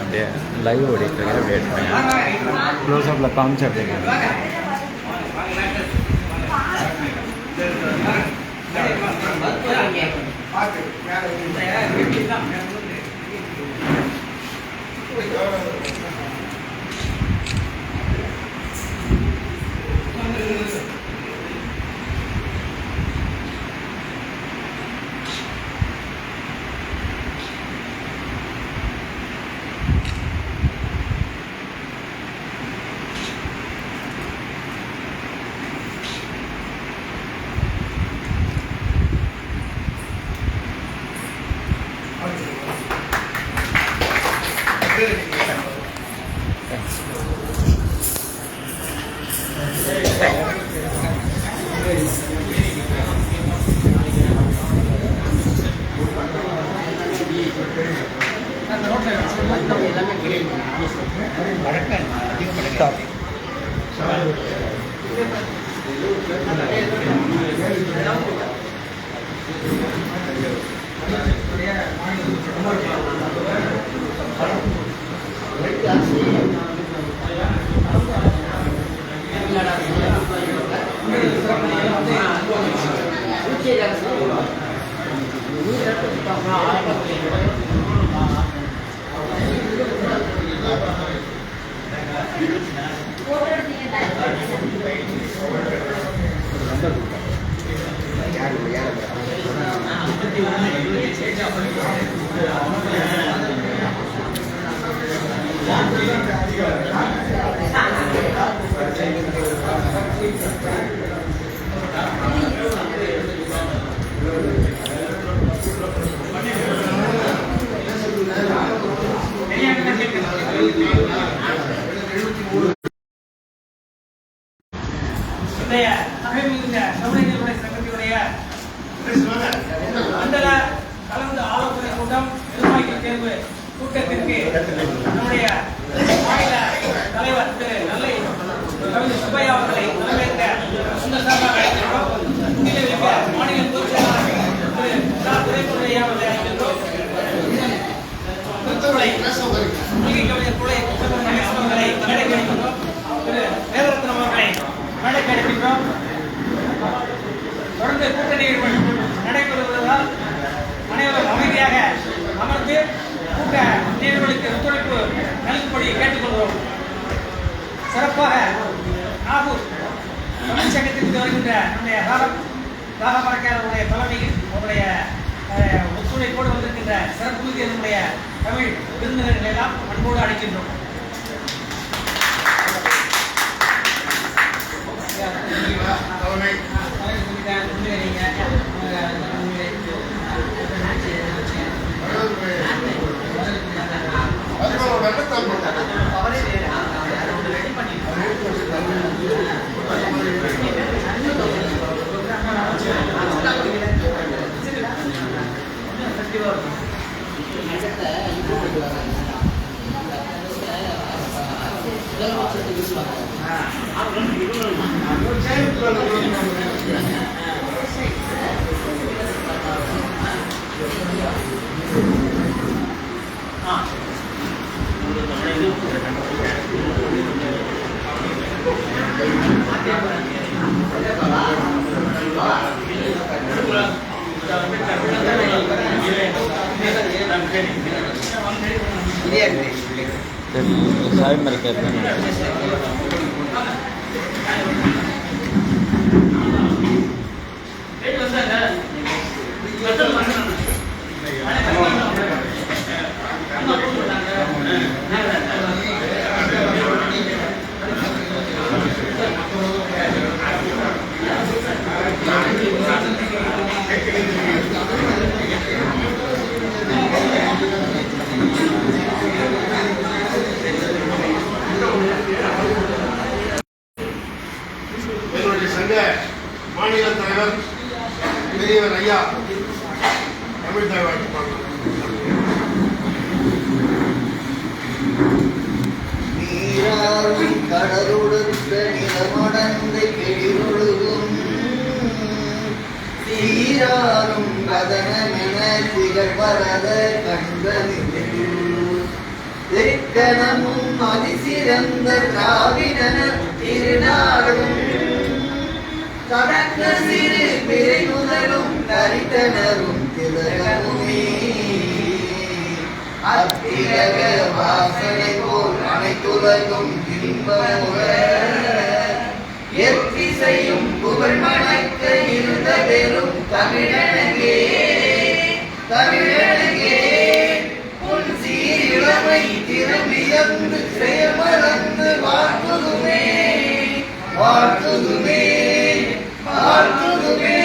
அப்படியே லைவ் ஓடிட்டு அப்படியே க்ளோஸ்அப்பில் காமிச்சு அப்படிங்க மண்டல கலந்து ஆலோசனை கூட்டம் நிர்வாகிகள் தேர்வு கூட்டத்திற்கு நம்முடைய மாநில தலைவர் திரு நல்லை கவிஞர் சுப்பையா அவர்களை வரவேற்க சொந்தமாக அழைக்கின்றோம். மாநில பொதுச் செயலாளர் திரு துரைமுருகன் அவர்களை அழைக்கின்றோம். மூலிகை கவிஞர் குலை அவர்களை மேடைக்கு அழைக்கின்றோம். திரு வேதரத்னம் அவர்களை மேடைக்கு அழைக்கின்றோம். தொடர்ந்து கூட்டணிகள் நடைபெறுவதால் அனைவரும் அமைதியாக அமர்ந்து கூட்ட நிகழ்வுகளுக்கு ஒத்துழைப்பு நல்கும்படி கேட்டுக்கொள்வோம். சிறப்பாக நாகூர் தமிழ் சங்கத்திற்கு வருகின்ற நம்முடைய ராகமரக்காரருடைய தலைமையில் அவருடைய ஒத்துழைப்போடு வந்திருக்கின்ற சிறப்பு நம்முடைய தமிழ் விருந்தினர்கள் எல்லாம் அன்போடு அழைக்கின்றோம். साहब मेरे कहते हैं Yeah. நீராறும் கடலொடுத்த நிலமடந்த கெடிரொழுகும் சீராரும் கதனமென திகழ்வரத கண்களில் தெக்கணமும் அதிசிறந்த திராவிடனர் திருநாடும் கடக்க சிறு பிறை முதலும் கரித்தனரும் திலகமுமே அத்திலக வாசனை போல் அனைத்துலகும் இன்பமுற எத்திசையும் புகழ் மணக்க இருந்த பெரும் தமிழனகே தமிழனகே உன் சீரிழமை திரும்பியந்து செயமறந்து வாழ்த்துதுமே வாழ்த்துதுமே வாழ்த்துதுமே.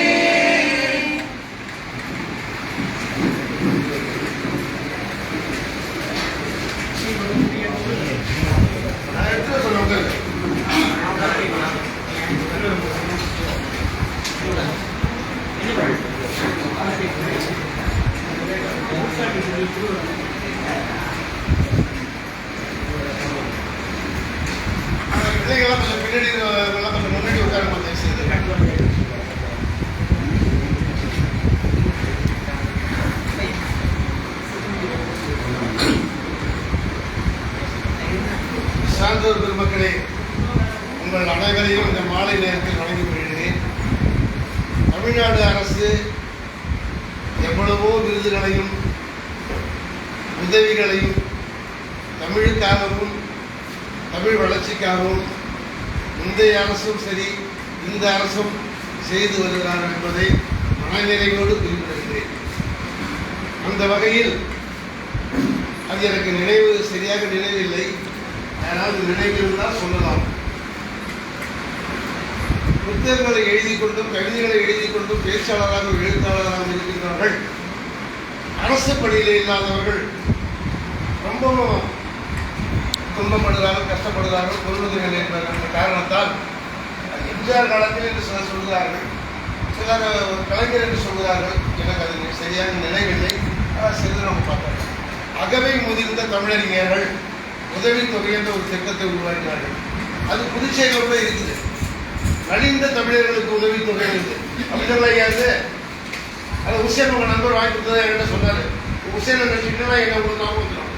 பிள்ளைகள்லாம் கொஞ்சம் பின்னாடி கொஞ்சம் முன்னாடி உட்கார செய்து சான்றோர் பெருமக்களே, உங்கள் அனைவரையும் இந்த மாலை நேரத்தில் வணங்கி கொள்கிறேன். தமிழ்நாடு அரசு எவ்வளவோ விருதுகளையும் உதவிகளையும் தமிழுக்காகவும் தமிழ் வளர்ச்சிக்காகவும் முந்தைய அரசும் சரி இந்த அரசும் செய்து வருகிறார் என்பதை மனநிறைவோடு குறிப்பிடுகிறேன். அந்த வகையில் அது எனக்கு நினைவு சரியாக நினைவில்லை, அதாவது நினைவில் தான் சொல்லலாம். புத்தகங்களை எழுதி கொண்டும் கவிதைகளை எழுதி கொண்டும் பேச்சாளராக எழுத்தாளராக இருக்கின்றவர்கள் அரசு பணியிலே இல்லாதவர்கள் ரொம்பவும் துன்பப்படுகிறார்கள், கஷ்டப்படுகிறார்கள், பொருளுதவிகள் என்ற காரணத்தால் எம்ஜிஆர் காலத்தில் என்று சிலர் சொல்கிறார்கள், சிலர் கலைஞர் என்று சொல்கிறார்கள். எனக்கு அது சரியான நினைவில்லை. சிறிது நம்ம பார்த்தாங்க. அகவை முதிர்ந்த தமிழறிஞர்கள் உதவித்தொகை என்ற ஒரு திட்டத்தை உருவாக்கினார்கள். அது புதுச்சேரியோட இருக்குது. நலிந்த தமிழர்களுக்கு உதவித்தொகை இருக்குது. அப்படிதான் ஐயாது அது உசேன் உங்கள் நண்பர் வாங்கி கொடுத்ததா என்கிட்ட சொன்னார். உசேன் நினைச்சிங்கன்னா என்ன கொடுத்தாலும் வந்துடும்.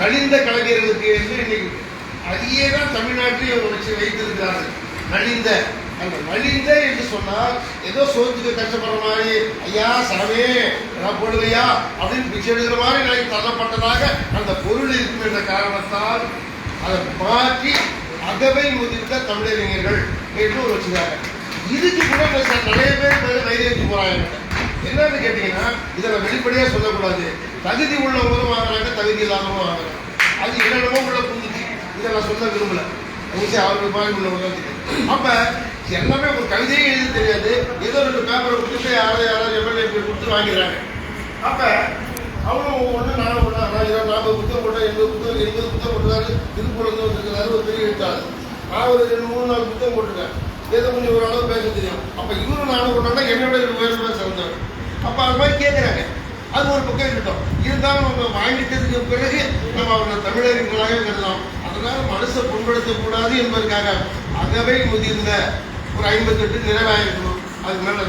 நலிந்த கலைஞர்களுக்கு என்று இன்னைக்கு அதையே தான் தமிழ்நாட்டில் வச்சு வைத்திருக்கிறார்கள். நலிந்த அந்த நலிந்த என்று சொன்னால் ஏதோ சோத்துக்கு கஷ்டப்படுற மாதிரி, ஐயா சாமே நான் போடுவையா அப்படின்னு பிச்சை எடுக்கிற மாதிரி எனக்கு தள்ளப்பட்டதாக அந்த பொருள் இருக்கும் என்ற காரணத்தால் அதை மாற்றி அகவை முதிர்ந்த தமிழறிஞர்கள் என்று வச்சுக்காங்க. இதுக்கு கூட நிறைய பேர் வைரேற்றி போறாங்க. என்னன்னு கேட்டீங்கன்னா, இதை வெளிப்படையா சொல்லக்கூடாது. தகுதி உள்ளவங்களும் வாங்குறாங்க, தகுதி இல்லாதவங்களும் வாங்குறாங்க. அது என்னென்னமோ உள்ள புரிஞ்சிச்சு. இதை நான் சொல்ல விரும்பல. அவருக்கு பாய் உள்ளவங்க அப்ப எல்லாமே ஒரு கவிதையே எழுதி தெரியாது, ஏதோ 2 பேப்பரை கொடுத்து யாராவது எம்எல்ஏ கொடுத்து வாங்கிறாங்க. அப்ப அவனும் ஒன்று நானும் ஒன்றா 40 புத்தகம் போட்டேன், 80 புத்தகம் போட்டுருக்காரு. திருப்பூர்ந்து வந்துருக்கிறாரு ஒரு பெரிய எழுத்தாளர். நான் ஒரு 2-3-4 புத்தகம் போட்டிருக்கேன். ஏதோ கொஞ்சம் ஓரளவு பேச தெரியும். அப்ப இவரும் நானும் கொண்டாண்டா என்னோட உயர்வு சிறந்தவர். அப்ப அது மாதிரி கேட்கிறாங்க. அது ஒரு பக்கம் இருக்கட்டும். இருந்தாலும் நம்ம வாங்கிட்டதுக்கு பிறகு நம்ம அவங்களை தமிழர்களாக கருதலாம். அதனால மனசை புண்படுத்தக்கூடாது என்பதற்காக அகவை முதிர்ந்த ஒரு 58 நிறைவாயிருக்கணும். அதுக்கு மேல